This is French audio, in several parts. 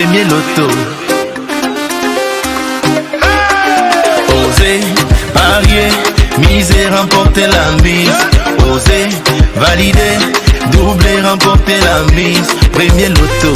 Premier loto. Osez, parier, miser, remporter la mise. Osez, valider, doubler, remporter la mise. Premier loto.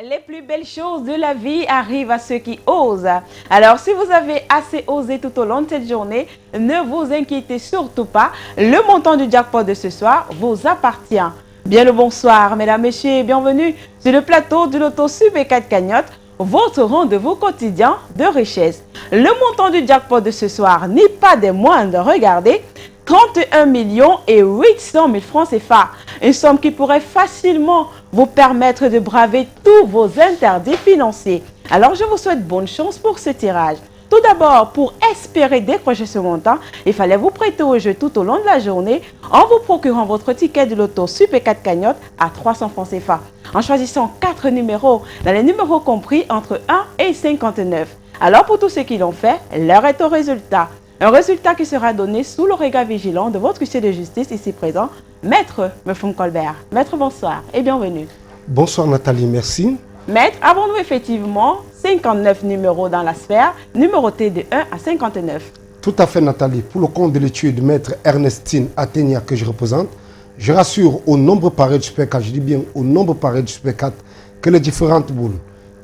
Les plus belles choses de la vie arrivent à ceux qui osent. Alors, si vous avez assez osé tout au long de cette journée, ne vous inquiétez surtout pas. Le montant du jackpot de ce soir vous appartient. Bien le bonsoir, mesdames, messieurs, et bienvenue sur le plateau du Loto Super 4 Cagnotte, votre rendez-vous quotidien de richesse. Le montant du jackpot de ce soir n'est pas des moindres. Regardez, 31 800 000 francs CFA. Une somme qui pourrait facilement vous permettre de braver tous vos interdits financiers. Alors, je vous souhaite bonne chance pour ce tirage. Tout d'abord, pour espérer décrocher ce montant, il fallait vous prêter au jeu tout au long de la journée en vous procurant votre ticket de Loto Super 4 Cagnotte à 300 francs CFA. En choisissant 4 numéros, dans les numéros compris entre 1 et 59. Alors, pour tous ceux qui l'ont fait, l'heure est au résultat. Un résultat qui sera donné sous le regard vigilant de votre huissier de justice ici présent, Maître Mefum Colbert. Maître, bonsoir et bienvenue. Bonsoir Nathalie, merci. Maître, avons-nous effectivement 59 numéros dans la sphère, numérotés de 1 à 59? Tout à fait Nathalie. Pour le compte de l'étude de Maître Ernestine Athénia que je représente, je rassure au nombre paré du Super 4, je dis bien au nombre paré du Super 4, que les différentes boules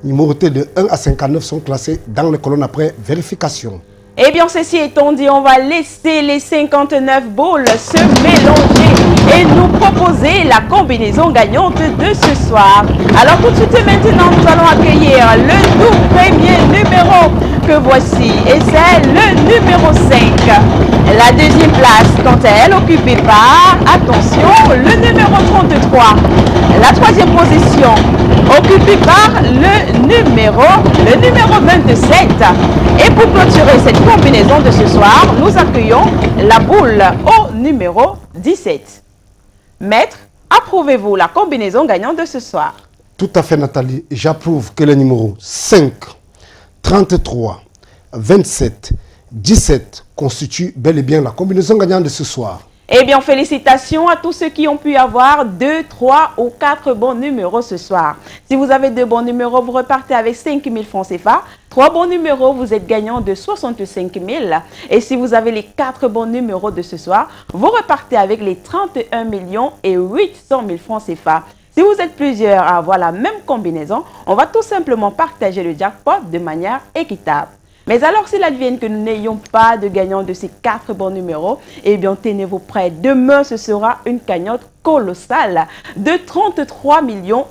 numérotées de 1 à 59 sont classées dans les colonnes après vérification. Eh bien, ceci étant dit, on va laisser les 59 boules se mélanger et nous proposer la combinaison gagnante de ce soir. Alors, tout de suite et maintenant, nous allons accueillir le tout premier numéro que voici. Et c'est le numéro 5. La deuxième place, quant à elle, occupée par, attention, le numéro 33. La troisième position, occupée par le numéro 27. Et pour clôturer cette combinaison de ce soir, nous accueillons la boule au numéro 17. Maître, approuvez-vous la combinaison gagnante de ce soir? Tout à fait Nathalie, j'approuve que les numéros 5, 33, 27, 17 constituent bel et bien la combinaison gagnante de ce soir. Eh bien, félicitations à tous ceux qui ont pu avoir 2, 3 ou 4 bons numéros ce soir. Si vous avez 2 bons numéros, vous repartez avec 5 000 francs CFA. 3 bons numéros, vous êtes gagnant de 65 000. Et si vous avez les 4 bons numéros de ce soir, vous repartez avec les 31 800 000 francs CFA. Si vous êtes plusieurs à avoir la même combinaison, on va tout simplement partager le jackpot de manière équitable. Mais alors, s'il advienne que nous n'ayons pas de gagnant de ces 4 bons numéros, eh bien, tenez-vous prêts. Demain, ce sera une cagnotte colossale de 33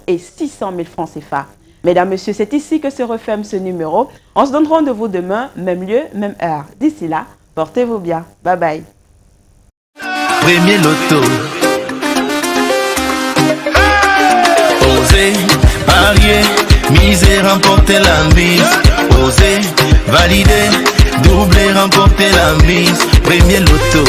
600 000 francs CFA. Mesdames, Messieurs, c'est ici que se referme ce numéro. On se donne rendez-vous demain, même lieu, même heure. D'ici là, portez-vous bien. Bye bye. Premier loto. Osez, parier, miser, remporter la mise. Osez, valider, doubler, remporter la mise. Premier loto.